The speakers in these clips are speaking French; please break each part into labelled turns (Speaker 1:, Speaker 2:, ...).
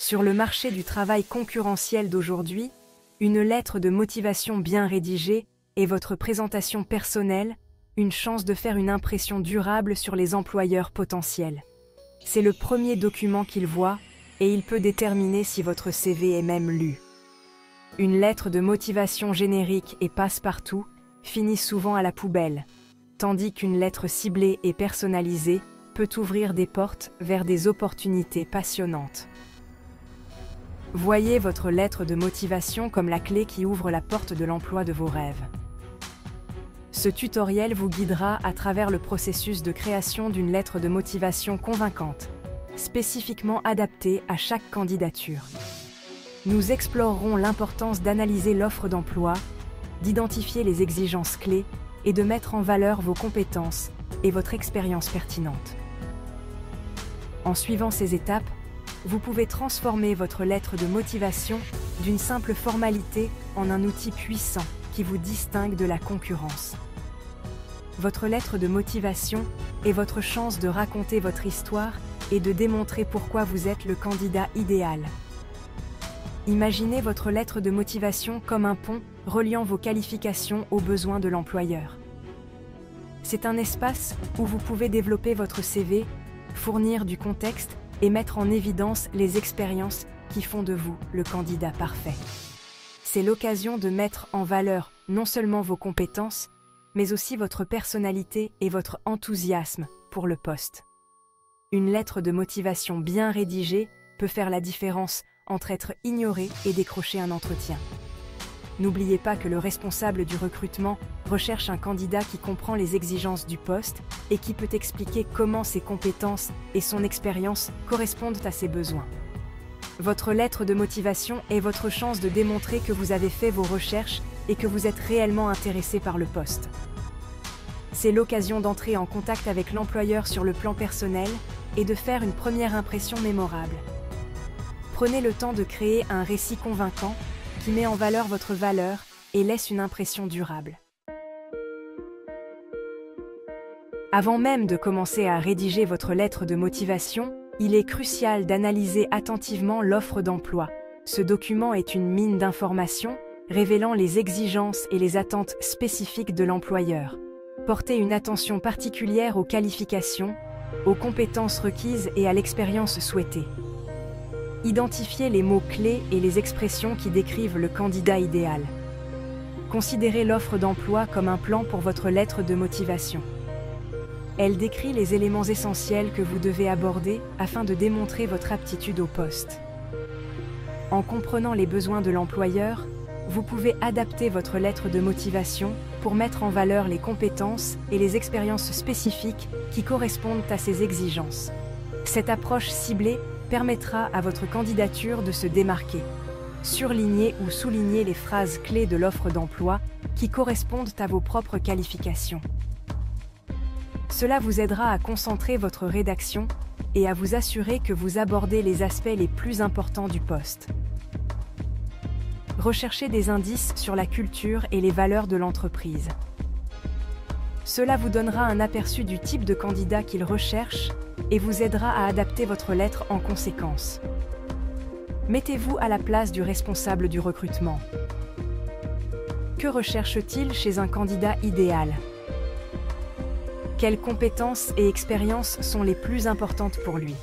Speaker 1: Sur le marché du travail concurrentiel d'aujourd'hui, une lettre de motivation bien rédigée est votre présentation personnelle, une chance de faire une impression durable sur les employeurs potentiels. C'est le premier document qu'ils voient et il peut déterminer si votre CV est même lu. Une lettre de motivation générique et passe-partout finit souvent à la poubelle, tandis qu'une lettre ciblée et personnalisée peut ouvrir des portes vers des opportunités passionnantes. Voyez votre lettre de motivation comme la clé qui ouvre la porte de l'emploi de vos rêves. Ce tutoriel vous guidera à travers le processus de création d'une lettre de motivation convaincante, spécifiquement adaptée à chaque candidature. Nous explorerons l'importance d'analyser l'offre d'emploi, d'identifier les exigences clés et de mettre en valeur vos compétences et votre expérience pertinente. En suivant ces étapes, vous pouvez transformer votre lettre de motivation d'une simple formalité en un outil puissant qui vous distingue de la concurrence. Votre lettre de motivation est votre chance de raconter votre histoire et de démontrer pourquoi vous êtes le candidat idéal. Imaginez votre lettre de motivation comme un pont reliant vos qualifications aux besoins de l'employeur. C'est un espace où vous pouvez développer votre CV, fournir du contexte et mettre en évidence les expériences qui font de vous le candidat parfait. C'est l'occasion de mettre en valeur non seulement vos compétences, mais aussi votre personnalité et votre enthousiasme pour le poste. Une lettre de motivation bien rédigée peut faire la différence entre être ignoré et décrocher un entretien. N'oubliez pas que le responsable du recrutement recherche un candidat qui comprend les exigences du poste et qui peut expliquer comment ses compétences et son expérience correspondent à ses besoins. Votre lettre de motivation est votre chance de démontrer que vous avez fait vos recherches et que vous êtes réellement intéressé par le poste. C'est l'occasion d'entrer en contact avec l'employeur sur le plan personnel et de faire une première impression mémorable. Prenez le temps de créer un récit convaincant qui met en valeur votre valeur et laisse une impression durable. Avant même de commencer à rédiger votre lettre de motivation, il est crucial d'analyser attentivement l'offre d'emploi. Ce document est une mine d'informations révélant les exigences et les attentes spécifiques de l'employeur. Portez une attention particulière aux qualifications, aux compétences requises et à l'expérience souhaitée. Identifiez les mots-clés et les expressions qui décrivent le candidat idéal. Considérez l'offre d'emploi comme un plan pour votre lettre de motivation. Elle décrit les éléments essentiels que vous devez aborder afin de démontrer votre aptitude au poste. En comprenant les besoins de l'employeur, vous pouvez adapter votre lettre de motivation pour mettre en valeur les compétences et les expériences spécifiques qui correspondent à ces exigences. Cette approche ciblée permettra à votre candidature de se démarquer. Surlignez ou soulignez les phrases clés de l'offre d'emploi qui correspondent à vos propres qualifications. Cela vous aidera à concentrer votre rédaction et à vous assurer que vous abordez les aspects les plus importants du poste. Recherchez des indices sur la culture et les valeurs de l'entreprise. Cela vous donnera un aperçu du type de candidat qu'il recherche et vous aidera à adapter votre lettre en conséquence. Mettez-vous à la place du responsable du recrutement. Que recherche-t-il chez un candidat idéal? Quelles compétences et expériences sont les plus importantes pour lui?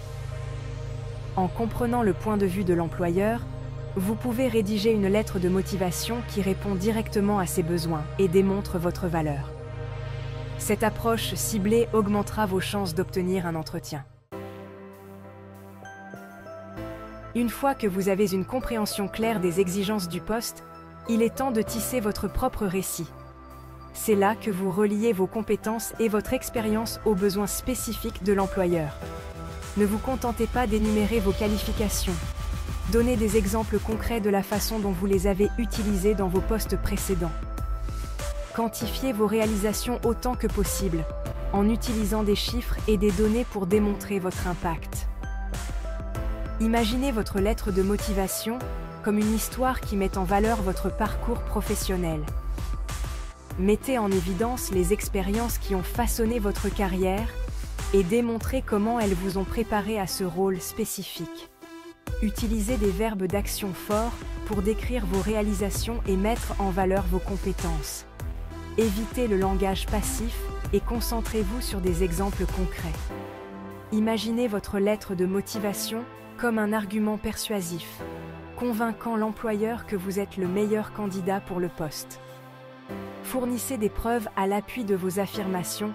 Speaker 1: En comprenant le point de vue de l'employeur, vous pouvez rédiger une lettre de motivation qui répond directement à ses besoins et démontre votre valeur. Cette approche ciblée augmentera vos chances d'obtenir un entretien. Une fois que vous avez une compréhension claire des exigences du poste, il est temps de tisser votre propre récit. C'est là que vous reliez vos compétences et votre expérience aux besoins spécifiques de l'employeur. Ne vous contentez pas d'énumérer vos qualifications. Donnez des exemples concrets de la façon dont vous les avez utilisées dans vos postes précédents. Quantifiez vos réalisations autant que possible, en utilisant des chiffres et des données pour démontrer votre impact. Imaginez votre lettre de motivation comme une histoire qui met en valeur votre parcours professionnel. Mettez en évidence les expériences qui ont façonné votre carrière et démontrez comment elles vous ont préparé à ce rôle spécifique. Utilisez des verbes d'action forts pour décrire vos réalisations et mettre en valeur vos compétences. Évitez le langage passif et concentrez-vous sur des exemples concrets. Imaginez votre lettre de motivation comme un argument persuasif, convainquant l'employeur que vous êtes le meilleur candidat pour le poste. Fournissez des preuves à l'appui de vos affirmations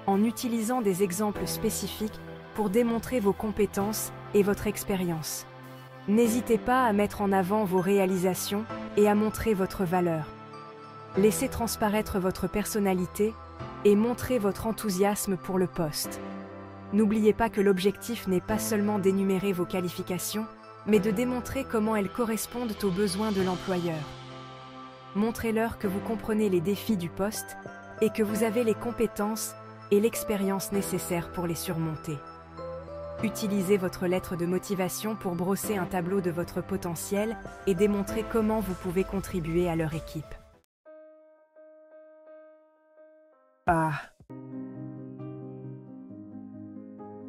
Speaker 1: en utilisant des exemples spécifiques pour démontrer vos compétences et votre expérience. N'hésitez pas à mettre en avant vos réalisations et à montrer votre valeur. Laissez transparaître votre personnalité et montrez votre enthousiasme pour le poste. N'oubliez pas que l'objectif n'est pas seulement d'énumérer vos qualifications, mais de démontrer comment elles correspondent aux besoins de l'employeur. Montrez-leur que vous comprenez les défis du poste et que vous avez les compétences et l'expérience nécessaires pour les surmonter. Utilisez votre lettre de motivation pour brosser un tableau de votre potentiel et démontrer comment vous pouvez contribuer à leur équipe.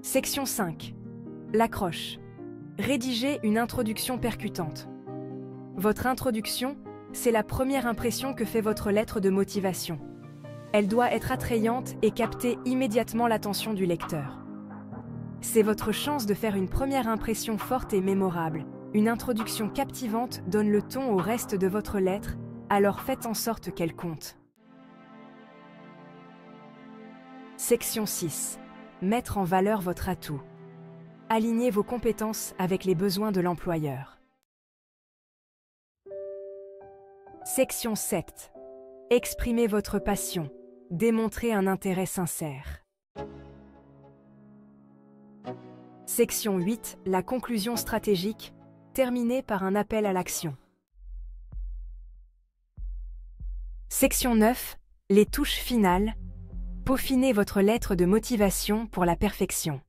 Speaker 1: Section 5. L'accroche. Rédigez une introduction percutante. Votre introduction, c'est la première impression que fait votre lettre de motivation. Elle doit être attrayante et capter immédiatement l'attention du lecteur. C'est votre chance de faire une première impression forte et mémorable. Une introduction captivante donne le ton au reste de votre lettre, alors faites en sorte qu'elle compte. Section 6. Mettre en valeur votre atout. Alignez vos compétences avec les besoins de l'employeur. Section 7. Exprimez votre passion. Démontrez un intérêt sincère. Section 8. La conclusion stratégique. Terminez par un appel à l'action. Section 9. Les touches finales. Peaufinez votre lettre de motivation pour la perfection.